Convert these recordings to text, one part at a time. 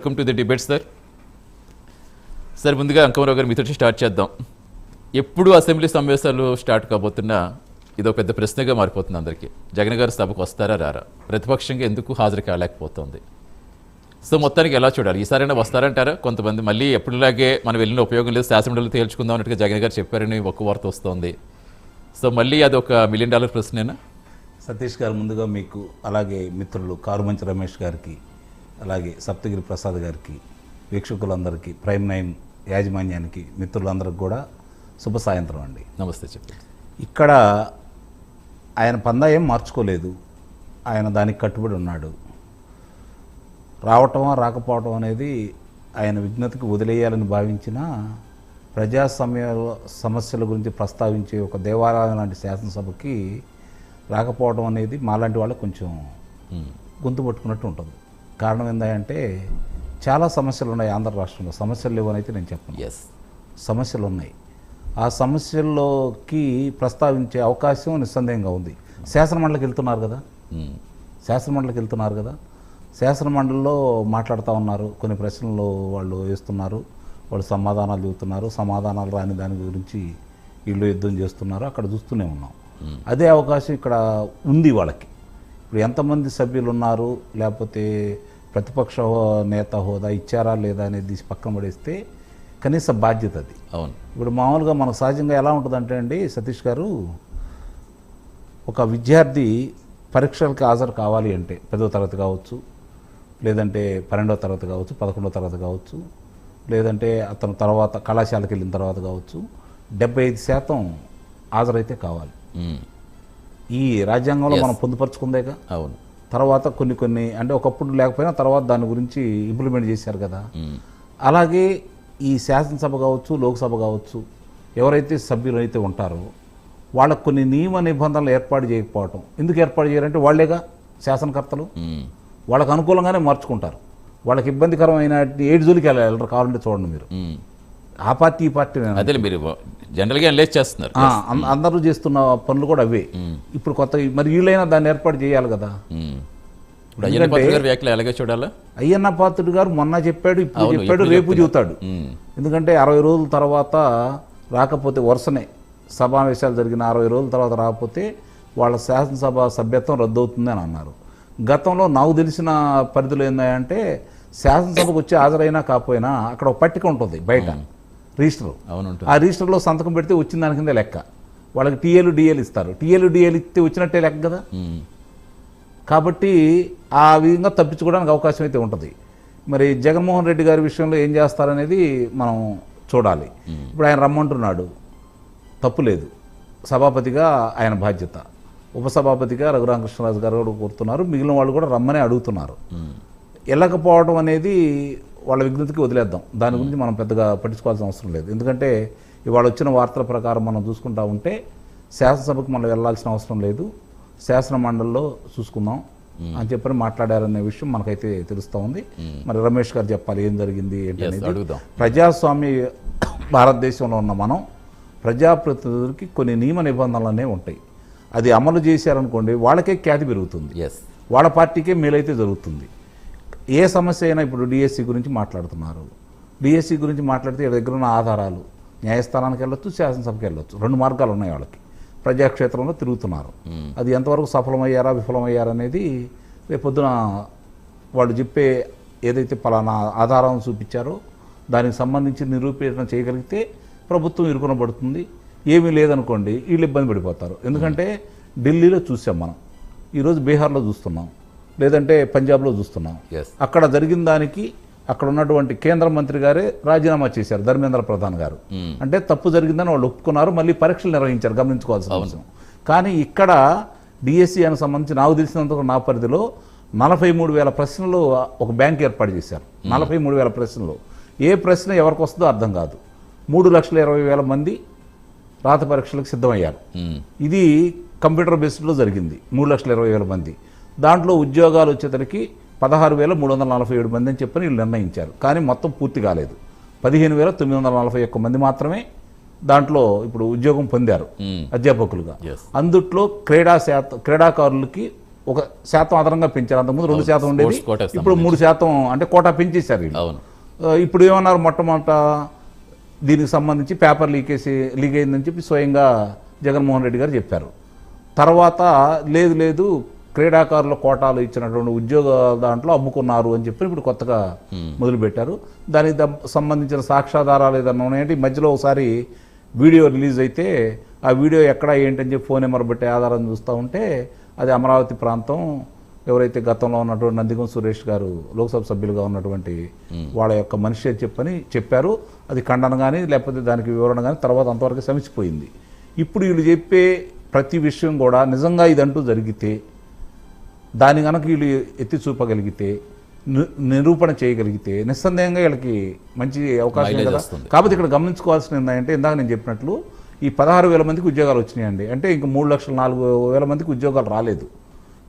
Welcome to the debate sir ముందుగా అంకమరావు గారు మీతో స్టార్ట్ చేద్దాం. ఎప్పుడు అసెంబ్లీ సమావేశాలు స్టార్ట్ కాబోతున్నా ఇదో పెద్ద ప్రశ్నగా మారిపోతుంది అందరికీ. జగన్ గారు సభకు వస్తారా రారా, ప్రతిపక్షంగా ఎందుకు హాజరు కాలేకపోతుంది? సో మొత్తానికి ఎలా చూడాలి? ఈసారైనా వస్తారంటారా? కొంతమంది మళ్ళీ ఎప్పుడులాగే మనం వెళ్ళిన ఉపయోగం లేదు, శాసనమండలిలో తేల్చుకుందాం అన్నట్టుగా జగన్ గారు చెప్పారని ఒక్క వార్త వస్తుంది. సో మళ్ళీ అది ఒక $1 మిలియన్ ప్రశ్నేనా? సతీష్ గారు, ముందుగా మీకు, అలాగే మిత్రులు కారుమంచి రమేష్ గారికి, అలాగే సప్తగిరి ప్రసాద్ గారికి, వీక్షకులందరికీ, ప్రైమ్ 9 యాజమాన్యానికి, మిత్రులందరికీ కూడా శుభ సాయంత్రం అండి. నమస్తే. చెప్పండి. ఇక్కడ ఆయన పందా ఏం మార్చుకోలేదు, ఆయన దానికి కట్టుబడి ఉన్నాడు. రావటం రాకపోవటం అనేది ఆయన విజ్ఞతకి వదిలేయాలని భావించిన ప్రజాస్వామ్య సమస్యల గురించి ప్రస్తావించే ఒక దేవాలయం లాంటి శాసనసభకి రాకపోవడం అనేది మాలాంటి వాళ్ళకి కొంచెం గొంతు పట్టుకున్నట్టు ఉంటుంది. కారణం ఏంటంటే చాలా సమస్యలు ఉన్నాయి ఆంధ్ర రాష్ట్రంలో. సమస్యలు లేవనైతే నేను చెప్పను. సమస్యలు ఉన్నాయి. ఆ సమస్యల్లోకి ప్రస్తావించే అవకాశం నిస్సందేహంగా ఉంది. శాసనమండలికి వెళ్తున్నారు కదా, శాసనమండలిలో మాట్లాడుతూ ఉన్నారు, కొన్ని ప్రశ్నలు వాళ్ళు వేస్తున్నారు, వాళ్ళు సమాధానాలు చెబుతున్నారు, సమాధానాలు రాని దాని గురించి వీళ్ళు యుద్ధం చేస్తున్నారు, అక్కడ చూస్తూనే ఉన్నాం. అదే అవకాశం ఇక్కడ ఉంది వాళ్ళకి. ఇప్పుడు ఎంతమంది సభ్యులు ఉన్నారు, లేకపోతే ప్రతిపక్ష నేత హోదా ఇచ్చారా లేదా అనేది పక్కన పడేస్తే కనీస బాధ్యత అది. అవును. ఇప్పుడు మామూలుగా మనకు సహజంగా ఎలా ఉంటుందంటే అండి సతీష్ గారు, ఒక విద్యార్థి పరీక్షలకు హాజరు కావాలి అంటే 10వ తరగతి కావచ్చు, లేదంటే 12వ తరగతి కావచ్చు, 11వ తరగతి కావచ్చు, లేదంటే అతను తర్వాత కళాశాలకు వెళ్ళిన తర్వాత కావచ్చు, 75% హాజరైతే కావాలి. ఈ రాజ్యాంగంలో మనం పొందుపరుచుకుందేగా. అవును. తర్వాత కొన్ని అంటే ఒకప్పుడు లేకపోయినా తర్వాత దాని గురించి ఇంప్లిమెంట్ చేశారు కదా. అలాగే ఈ శాసనసభ కావచ్చు, లోక్సభ కావచ్చు, ఎవరైతే సభ్యులు అయితే ఉంటారో వాళ్ళకు కొన్ని నియమ నిబంధనలు ఏర్పాటు చేయకపోవటం. ఎందుకు ఏర్పాటు చేయాలంటే వాళ్ళేగా శాసనకర్తలు, వాళ్ళకు అనుకూలంగానే మార్చుకుంటారు. వాళ్ళకి ఇబ్బందికరమైన ఏడు జోలికి వెళ్ళారు, కావాలంటే చూడండి మీరు. ఆ పార్టీ ఈ పార్టీ అదే మీరు జనరల్గా అనలైజ్ చేస్తున్నారు. అందరూ చేస్తున్న పనులు కూడా అవే. ఇప్పుడు కొత్త మరి వీళ్ళైనా దాన్ని ఏర్పాటు చేయాలి కదా. ఎలాగే చూడాలా? అయ్యన్న పాత్రుడు గారు మొన్న చెప్పాడు, ఇప్పుడు చెప్పాడు, రేపు చెబుతాడు. ఎందుకంటే 60 రోజుల తర్వాత రాకపోతే, వరుసనే సమావేశాలు జరిగిన 60 రోజుల తర్వాత రాకపోతే వాళ్ళ శాసనసభ సభ్యత్వం రద్దు అవుతుంది అని అన్నారు. గతంలో నాకు తెలిసిన పరిధిలో ఏంటంటే శాసనసభకు వచ్చి హాజరైనా కాకపోయినా అక్కడ ఒక పట్టిక ఉంటుంది బయట, రిజిస్టర్. ఆ రిజిస్టర్లో సంతకం పెడితే వచ్చిన దాని కింద లెక్క. వాళ్ళకి టీఏలు డిఏలు ఇస్తారు. టీఏలు డిఏలు ఇస్తే వచ్చినట్టే లెక్క కదా. కాబట్టి ఆ విధంగా తప్పించుకోవడానికి అవకాశం అయితే ఉంటుంది. మరి జగన్మోహన్ రెడ్డి గారి విషయంలో ఏం చేస్తారనేది మనం చూడాలి. ఇప్పుడు ఆయన రమ్మంటున్నాడు, తప్పు లేదు, సభాపతిగా ఆయన బాధ్యత. ఉపసభాపతిగా రఘురామకృష్ణరాజు గారు కూడా కోరుతున్నారు, మిగిలిన వాళ్ళు కూడా రమ్మనే అడుగుతున్నారు. వెళ్ళకపోవడం అనేది వాళ్ళ విజ్ఞతకి వదిలేద్దాం, దాని గురించి మనం పెద్దగా పట్టించుకోవాల్సిన అవసరం లేదు. ఎందుకంటే ఇవాళ వచ్చిన వార్తల ప్రకారం మనం చూసుకుంటా ఉంటే శాసనసభకు మనం వెళ్ళాల్సిన అవసరం లేదు, శాసన మండలిలో చూసుకుందాం అని చెప్పని మాట్లాడారనే విషయం మనకైతే తెలుస్తూ ఉంది. మరి రమేష్ గారు చెప్పాలి ఏం జరిగింది ఏంటనేది. ప్రజాస్వామ్య భారతదేశంలో ఉన్న మనం ప్రజాప్రతినిధులకి కొన్ని నియమ నిబంధనలు అనేవి ఉంటాయి. అది అమలు చేశారనుకోండి వాళ్ళకే ఖ్యాతి పెరుగుతుంది, వాళ్ళ పార్టీకే మేలైతే జరుగుతుంది. ఏ సమస్య అయినా ఇప్పుడు డిఎస్సి గురించి మాట్లాడుతున్నారు. డిఎస్సి గురించి మాట్లాడితే దగ్గర ఉన్న ఆధారాలు న్యాయస్థానానికి వెళ్ళొచ్చు, శాసనసభకి వెళ్ళొచ్చు. 2 మార్గాలు ఉన్నాయి వాళ్ళకి. ప్రజాక్షేత్రంలో తిరుగుతున్నారు. అది ఎంతవరకు సఫలమయ్యారా విఫలమయ్యారా అనేది రేపొద్దున వాళ్ళు చెప్పే ఏదైతే పలానా ఆధారం చూపించారో దానికి సంబంధించి నిరూపణ చేయగలిగితే ప్రభుత్వం ఇరుకునబడుతుంది. ఏమీ లేదనుకోండి వీళ్ళు ఇబ్బంది పడిపోతారు. ఎందుకంటే ఢిల్లీలో చూసాం మనం, ఈరోజు బీహార్లో చూస్తున్నాం, లేదంటే పంజాబ్లో చూస్తున్నాం. అక్కడ జరిగిన దానికి అక్కడ ఉన్నటువంటి కేంద్ర మంత్రి గారే రాజీనామా చేశారు, ధర్మేంద్ర ప్రధాన్ గారు. అంటే తప్పు జరిగిందని వాళ్ళు ఒప్పుకున్నారు, మళ్ళీ పరీక్షలు నిర్వహించారు, గమనించుకోవాల్సిన అవసరం. కానీ ఇక్కడ డిఎస్సి అని సంబంధించి నాకు తెలిసినంత నా పరిధిలో 43,000 ప్రశ్నలు ఒక బ్యాంక్ ఏర్పాటు చేశారు. 43,000 ప్రశ్నలు. ఏ ప్రశ్న ఎవరికి వస్తుందో అర్థం కాదు. 3,20,000 మంది రాత పరీక్షలకు సిద్ధమయ్యారు. ఇది కంప్యూటర్ బేస్డ్లో జరిగింది. 3,20,000 మంది. దాంట్లో ఉద్యోగాలు వచ్చేసరికి 16,347 మంది అని చెప్పని వీళ్ళు నిర్ణయించారు. కానీ మొత్తం పూర్తి కాలేదు. 15,941 మంది మాత్రమే దాంట్లో ఇప్పుడు ఉద్యోగం పొందారు అధ్యాపకులుగా. అందుట్లో క్రీడాకారులకి 1% అదనంగా పెంచారు. అంతకుముందు 2% ఉండేది, స్పోర్ట్స్ కోటాకి ఇప్పుడు 3% అంటే కోటా పెంచేశారు వీళ్ళు. అవును. ఇప్పుడు ఏమన్నారు, మొట్టమొదట దీనికి సంబంధించి పేపర్ లీక్ అయిందని చెప్పి స్వయంగా జగన్మోహన్ రెడ్డి గారు చెప్పారు. తర్వాత లేదు క్రీడాకారుల కోటాలు ఇచ్చినటువంటి ఉద్యోగాల దాంట్లో అమ్ముకున్నారు అని చెప్పి ఇప్పుడు కొత్తగా మొదలుపెట్టారు. దానికి సంబంధించిన సాక్ష్యాధారాలు ఏదన్నా ఉన్నాయంటే ఈ మధ్యలో ఒకసారి వీడియో రిలీజ్ అయితే ఆ వీడియో ఎక్కడ ఏంటని చెప్పి ఫోన్ నెంబర్ బట్టి ఆధారం చూస్తూ ఉంటే అది అమరావతి ప్రాంతం, ఎవరైతే గతంలో ఉన్నటువంటి నందిగం సురేష్ గారు లోక్సభ సభ్యులుగా ఉన్నటువంటి వాళ్ళ యొక్క మనిషి అని చెప్పారు. అది ఖండన కానీ లేకపోతే దానికి వివరణ కానీ తర్వాత అంతవరకు సమసిపోయింది. ఇప్పుడు వీళ్ళు చెప్పే ప్రతి విషయం కూడా నిజంగా ఇదంటూ జరిగితే దాని కనుక వీళ్ళు ఎత్తి చూపగలిగితే నిరూపణ చేయగలిగితే నిస్సందేహంగా వీళ్ళకి మంచి అవకాశం కదా. కాబట్టి ఇక్కడ గమనించుకోవాల్సిన ఏంటంటే ఇందాక నేను చెప్పినట్లు ఈ 16,000 మందికి ఉద్యోగాలు వచ్చినాయండి. అంటే ఇంక 3,04,000 మందికి ఉద్యోగాలు రాలేదు.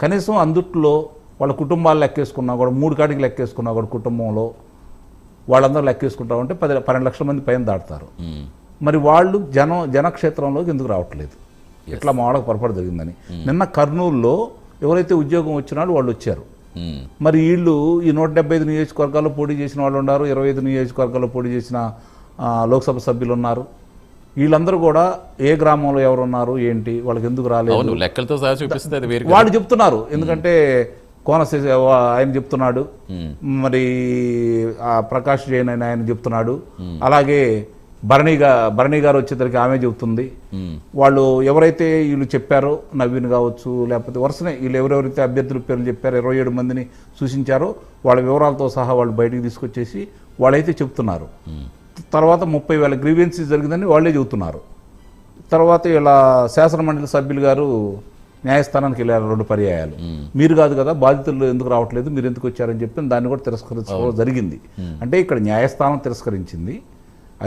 కనీసం అందుట్లో వాళ్ళ కుటుంబాలు లెక్కేసుకున్నా కూడా 3 కాటికి లెక్కేసుకున్నా కూడా కుటుంబంలో వాళ్ళందరూ లెక్కేసుకుంటా ఉంటే 12 లక్షల మంది పైన దాటుతారు. మరి వాళ్ళు జనక్షేత్రంలోకి ఎందుకు రావట్లేదు? ఇట్లా మా వాళ్ళకి పొరపాటు జరిగిందని. నిన్న కర్నూలులో ఎవరైతే ఉద్యోగం వచ్చినారో వాళ్ళు వచ్చారు. మరి వీళ్ళు ఈ 175 నియోజకవర్గాల్లో పోటీ చేసిన వాళ్ళు ఉన్నారు, 25 నియోజకవర్గాల్లో పోటీ చేసిన లోక్సభ సభ్యులు ఉన్నారు. వీళ్ళందరూ కూడా ఏ గ్రామంలో ఎవరు ఉన్నారు ఏంటి, వాళ్ళకి ఎందుకు రాలేదు లెక్కలతో సహా చూపిస్తే వాళ్ళు చెప్తున్నారు. ఎందుకంటే కోనసీమ ఆయన చెప్తున్నాడు, మరి ప్రకాష్ జైన్ అని ఆయన చెప్తున్నాడు, అలాగే భరణి గారు వచ్చేసరికి ఆమె చెబుతుంది. వాళ్ళు ఎవరైతే వీళ్ళు చెప్పారో నవీన్ కావచ్చు లేకపోతే వరుసనే వీళ్ళు ఎవరెవరైతే అభ్యర్థుల పేర్లు చెప్పారో 27 మందిని సూచించారో వాళ్ళ వివరాలతో సహా వాళ్ళు బయటికి తీసుకొచ్చేసి వాళ్ళైతే చెప్తున్నారు. తర్వాత 30,000 గ్రీవెన్సీస్ జరిగిందని వాళ్ళే చెబుతున్నారు. తర్వాత ఇలా శాసనమండలి సభ్యులు గారు న్యాయస్థానానికి వెళ్ళారు 2 పర్యాయాలు. మీరు కాదు కదా బాధితులు ఎందుకు రావట్లేదు, మీరు ఎందుకు వచ్చారని చెప్పి దాన్ని కూడా తిరస్కరించడం జరిగింది. అంటే ఇక్కడ న్యాయస్థానం తిరస్కరించింది.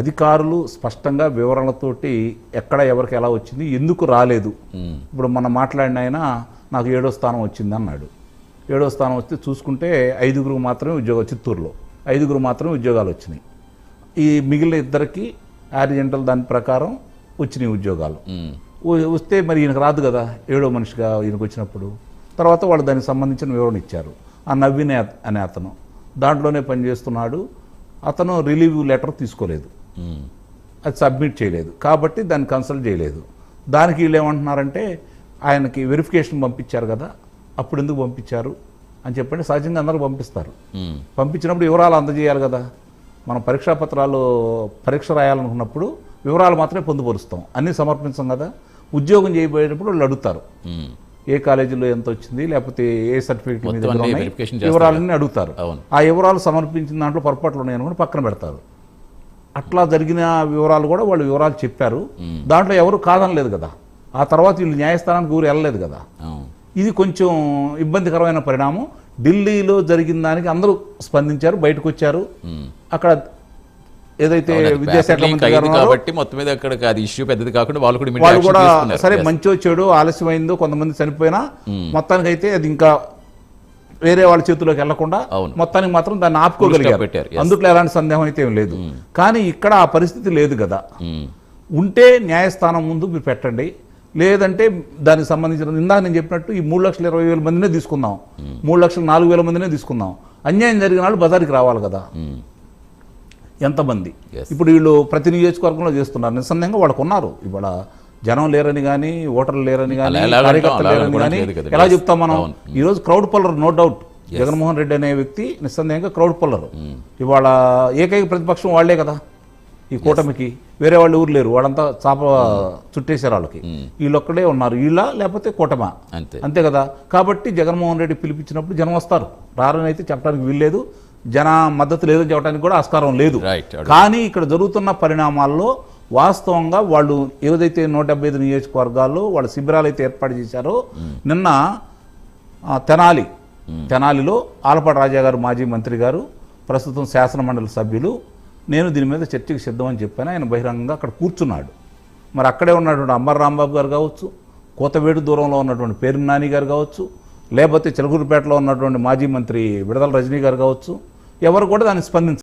అధికారులు స్పష్టంగా వివరణలతోటి ఎక్కడ ఎవరికి ఎలా వచ్చింది, ఎందుకు రాలేదు. ఇప్పుడు మనం మాట్లాడిన ఆయన నాకు 7వ స్థానం వచ్చింది అన్నాడు. 7వ స్థానం వస్తే చూసుకుంటే 5గురు మాత్రమే ఉద్యోగం, చిత్తూరులో 5గురు మాత్రమే ఉద్యోగాలు వచ్చినాయి. ఈ మిగిలిన 2కి ఆరిజెంటల్ దాని ప్రకారం వచ్చినాయి ఉద్యోగాలు. వస్తే మరి ఈయనకు రాదు కదా 7వ మనిషిగా ఈయనకు వచ్చినప్పుడు. తర్వాత వాళ్ళు దానికి సంబంధించిన వివరణ ఇచ్చారు. ఆ నవీన్ అనే అతను దాంట్లోనే పనిచేస్తున్నాడు. అతను రిలీవ్ లెటర్ తీసుకోలేదు, అది సబ్మిట్ చేయలేదు, కాబట్టి దాన్ని కన్సల్ట్ చేయలేదు. దానికి వీళ్ళు ఏమంటున్నారంటే ఆయనకి వెరిఫికేషన్ పంపించారు కదా, అప్పుడు ఎందుకు పంపించారు అని చెప్పండి. సహజంగా అందరూ పంపిస్తారు. పంపించినప్పుడు వివరాలు అందజేయాలి కదా. మనం పరీక్షా పత్రాలు పరీక్ష రాయాలనుకున్నప్పుడు వివరాలు మాత్రమే పొందుపరుస్తాం, అన్నీ సమర్పించాం కదా. ఉద్యోగం చేయబోయేటప్పుడు వాళ్ళు అడుగుతారు ఏ కాలేజీలో ఎంత వచ్చింది లేకపోతే ఏ సర్టిఫికేట్ మీద వివరాలన్నీ అడుగుతారు. ఆ వివరాలు సమర్పించిన దాంట్లో పొరపాట్లు ఉన్నాయనుకుంటే పక్కన పెడతారు. అట్లా జరిగిన వివరాలు కూడా వాళ్ళు వివరాలు చెప్పారు. దాంట్లో ఎవరు కాదనలేదు కదా. ఆ తర్వాత వీళ్ళు న్యాయస్థానానికి ఊరు వెళ్ళలేదు కదా. ఇది కొంచెం ఇబ్బందికరమైన పరిణామం. ఢిల్లీలో జరిగిన దానికి అందరూ స్పందించారు, బయటకు వచ్చారు. అక్కడ ఏదైతే విద్యాశాఖ మంత్రి గారు కాబట్టి మొత్తం మీద అక్కడ అది ఇష్యూ పెద్దది కాకుండా వాళ్ళు కూడా సరే మంచో చెడు ఆలస్యమైందో కొంతమంది చనిపోయినా మొత్తానికి అయితే అది ఇంకా వేరే వాళ్ళ చేతుల్లోకి వెళ్లకుండా మొత్తానికి మాత్రం దాన్ని ఆపుకోగలిగారు. అందుట్లో ఎలాంటి సందేహం అయితే ఏం లేదు. కానీ ఇక్కడ ఆ పరిస్థితి లేదు కదా. ఉంటే న్యాయస్థానం ముందు మీరు పెట్టండి, లేదంటే దానికి సంబంధించిన ఇందాక నేను చెప్పినట్టు ఈ 3,20,000 మందినే తీసుకుందాం, 3,04,000 మందినే తీసుకుందాం. అన్యాయం జరిగిన వాళ్ళు బజార్కి రావాలి కదా. ఎంతమంది ఇప్పుడు వీళ్ళు ప్రతి నియోజకవర్గంలో చేస్తున్నారు. నిస్సందేహంగా వాళ్ళకు ఉన్నారు. ఇవాళ జనం లేరని కానీ ఓటర్లు లేరని కానీ కార్యకర్తలు లేరని కానీ ఎలా చెప్తాం మనం. ఈరోజు crowd puller no doubt. Jaganmohan Reddy అనే వ్యక్తి నిస్సందేహంగా క్రౌడ్ పుల్లర్. ఇవాళ ఏకైక ప్రతిపక్షం వాళ్లే కదా ఈ కూటమికి. వేరే వాళ్ళు ఊరు లేరు, వాళ్ళంతా చాప చుట్టేశారు వాళ్ళకి. వీళ్ళొక్కడే ఉన్నారు, వీళ్ళ లేకపోతే కూటమా, అంతే కదా. కాబట్టి జగన్మోహన్ రెడ్డి పిలిపించినప్పుడు జనం వస్తారు, రారని అయితే చెప్పడానికి వీల్లేదు. జన మద్దతు లేదని చెప్పడానికి కూడా ఆస్కారం లేదు. కానీ ఇక్కడ జరుగుతున్న పరిణామాల్లో వాస్తవంగా వాళ్ళు ఏదైతే 175 నియోజకవర్గాల్లో వాళ్ళ శిబిరాలు అయితే ఏర్పాటు చేశారో, నిన్న తెనాలిలో ఆలపాటి రాజా గారు మాజీ మంత్రి గారు ప్రస్తుతం శాసనమండలి సభ్యులు నేను దీని మీద చర్చకు సిద్ధమని చెప్పాను. ఆయన బహిరంగంగా అక్కడ కూర్చున్నాడు. మరి అక్కడే ఉన్నటువంటి అంబర్ రాంబాబు గారు కావచ్చు, కోతవేడు దూరంలో ఉన్నటువంటి పేరు నాని గారు కావచ్చు, లేకపోతే చిలకూరుపేటలో ఉన్నటువంటి మాజీ మంత్రి విడదల రజనీ గారు కావచ్చు, ఎవరు కూడా దాన్ని స్పందించారు.